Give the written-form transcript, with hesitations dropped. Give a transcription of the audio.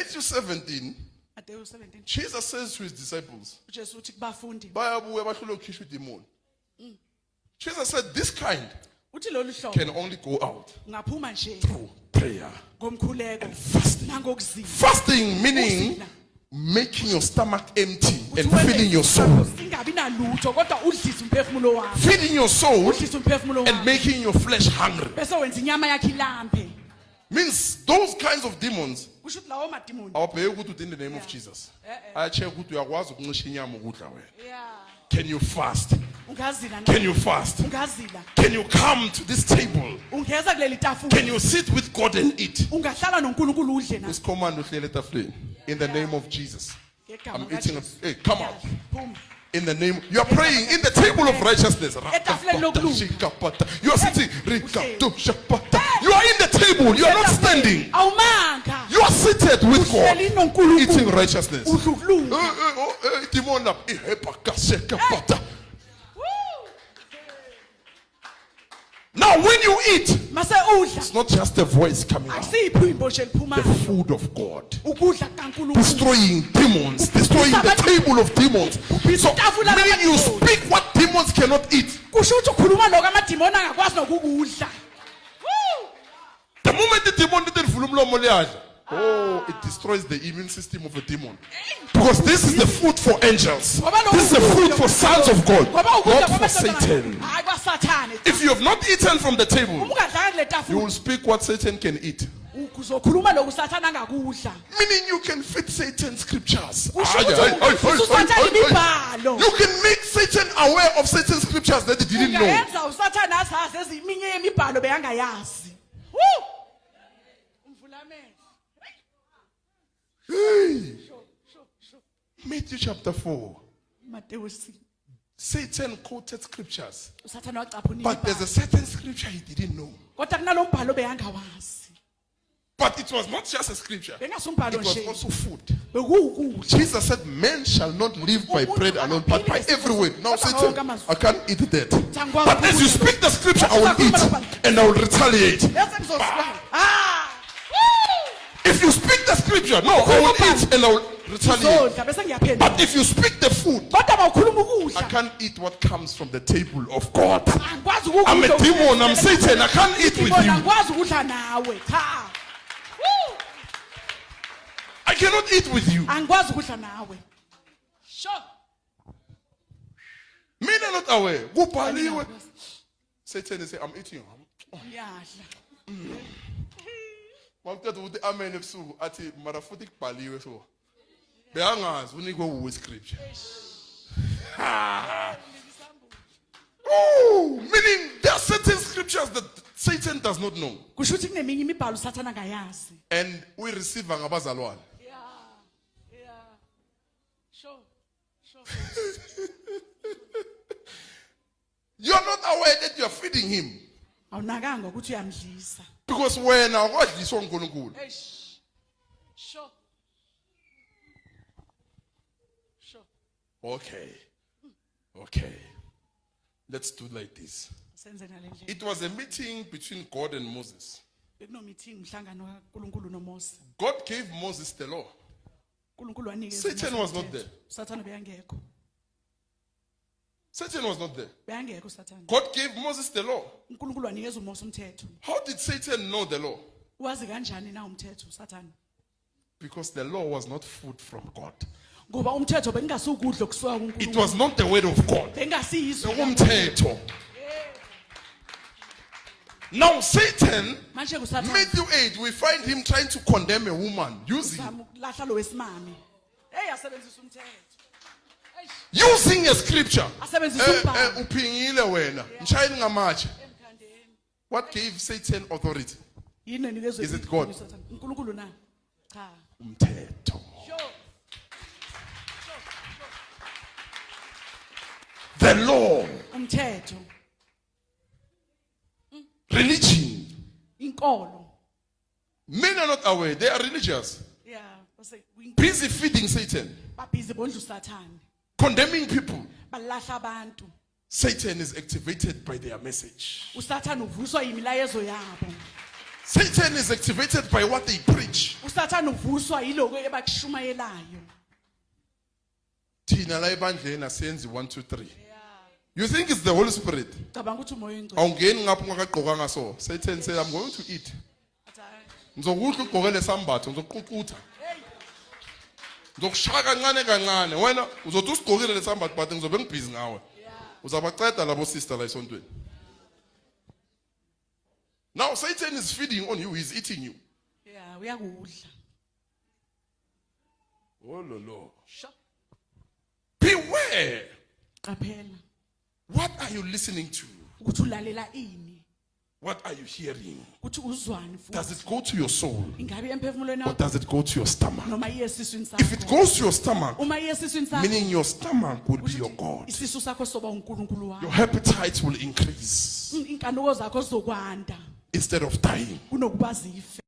Matthew 17, Matthew 17. Jesus says to his disciples, uJesu uthi kubafundi bayabuya bahlule ukukhishwa idemon. Jesus said, this kind uthi lolu hlobo can only go out ngaphuma nje through prayer. ngomkhuleko Fasting. nangokuzila. Fasting meaning making your stomach empty and Uthi filling your soul. singabi nalutho kodwa udlise umphefumulo wakho. Feeding your soul Udlise umphefumulo and wakho. making your flesh hungry. Bese wenza inyama yakhe ilambe. Means those kinds of demons Kusho ukuthi lawo madimoni. awabheke ukuthi in the name of Jesus. Ayacheck ukuthi uyakwazi ukuncisha inyama ukudla wena. Yeah. Can you fast? Ungazila Can you fast? ungazila. Can you come to this table? Ungeza kuleli tafula. Can you sit with God and eat? Ungahlala noNkulunkulu udle na. This command uhlele etafuleni. In the name of Jesus. Ngegama I'm eating. kaJesu. Hey, come out. Phuma. In the name, you are praying in the table of righteousness. Etafuleni lokulunga. You are sitting. You are in the table. You are not standing. Awumanga. You are seated with God, Uhleli noNkulunkulu. eating righteousness. Udlukulunga. Demon lapha, ihepakashekapata. Woo! Now, when you eat, Mase udla. it's not just a voice coming out. Akusipho imboshe The liphuma. food of God, Ukudla kaNkulunkulu. destroying demons, destroying the table of demons. So, meaning you speak what demons cannot eat. Kusho ukuthi ukhuluma lokho amadimoni angakwazi nokukudla. Woo! The moment the demon didn't it destroys the immune system of a demon. Because this is the food for angels. This is the food for sons of God, not for Satan. Hayi kwaSathane. If you have not eaten from the table, Ungadlanga kule you tafula. will speak what Satan can eat. Uzokhuluma lokho uSathane angakudla. Meaning you can fit Satan's scriptures. Kusho ukuthi uSathane imibhalo. You can make Satan aware of Satan's scriptures that he didn't know. Ungayenza uSathane azazi eziminye yemibhalo beyangayazi. Woo! Umvulamela. Hey. Sho. Matthew chapter 4. Matthew 6. Satan quoted scriptures, uSathane wacapha but there's a unibhalo. certain scripture he didn't know. Kodwa kunalombhalo beyangawazi. But it was not just a scripture, it Bengasumbhalo was nje. also food. Bekuwukudla. Jesus said, man shall not live by bread alone, but by every word. Now Satan, I can't eat that. But as you speak the scripture, I will eat and I will retaliate. Bese ngizosibala. Ah! Woo! If you speak the scripture, no, I will eat and I will retaliate. Ngizodla bese ngiyaphendula. But if you speak the food, Kodwa bawukhuluma I ukudla. can't eat what comes from the table of God. Angikwazi ukudla. I'm a demon, I'm Satan, I can't eat with you. Angikwazi ukudla nawe. Cha. Woo! I cannot eat with you. Angikwazi ukudla nawe. Sure. Mina not aware. Kubhaliwe. Satan is saying, I'm eating. Ngiyadla. Mawuqeda ukuthi amen ebusuku athi mara futhi kubhaliwe so. Beyangazi unikwe uwe scripture. Oh, meaning there are certain scriptures that Satan does not know. Kusho ukuthi kuneminye imibhalo uSathane angayazi. And we receive ngabazalwane. Yeah. Sure. You are not aware that you are feeding him. Awunakanga ukuthi uyamdlisa. Because wena akwadliswa uNkulunkulu. Sure. Okay. Let's do like this. Senze ngalendlela. It was a meeting between God and Moses. Bekuno meeting mhlangano kaNkulunkulu noMose. God gave Moses the law. uNkulunkulu wanikeza. Satan was not there. Sathane beyangekho. Satan was not there. Beyangekho uSathane. God gave Moses the law. uNkulunkulu wanikeza uMose umthetho. How did Satan know the law? Wazi kanjani na umthetho uSathane? Because the law was not food from God. Ngoba umthetho bengasukudla okusuka kuNkulunkulu. It was not the word of God. Bengasiyizwi. Umthetho. Now Satan, Manje kuSathane. Matthew 8, we find him trying to condemn a woman using Lahla lo wesimami. Asebenzisa umthetho. using a scripture. Asebenzisa umbhalo. Uphingile wena. Mshayini ngamatshe. What gave Satan authority? Yini enikezwe? Is it God? uNkulunkulu na? Cha. Umthetho. Sure. The law. Umthetho. Religion. Inkolo. Men are not aware. They are religious. Yeah, base Busy feeding Satan. babhizi bondla uSathane. Condemning people. Balahla abantu. Satan is activated by their message. uSathane uvuswa yimilayezo yabo. Satan is activated by what they preach. usathana uvuswa yiloko ebakushumayelayo. Thina la ebandleni asenzi 1 2 3. You think it's the Holy Spirit? Cabanga ukuthi umoya oyingcwele. Awungeni ngapha ungakagqokanga so. Satan say I'm going to eat. Ngizokudla ugqokele sambatho, ngizokuqutha. Ngizokushaka kancane kancane. Wena uzothi usigqokile lesambatho but ngizobe ngibhizi ngawe. Uzabaqeda labo sister la esontweni. Now Satan is feeding on you, he's eating you. Yeah, uyakudla. Oh lo. Beware. Qaphela. What are you listening to? Ukuthi ulalela ini? What are you hearing? Ukuthi uzwani futhi? Does it go to your soul Ingabe emphefumulweni or wakho does it go to your stomach? noma iyesiswini If it sakho? goes to your stomach, Uma iyesiswini sakho, meaning your stomach will be your God. isisu sakho soba uNkulunkulu Your wakho. appetite will increase Inkanuko zakho zizokwanda instead of dying. kunokuba zife.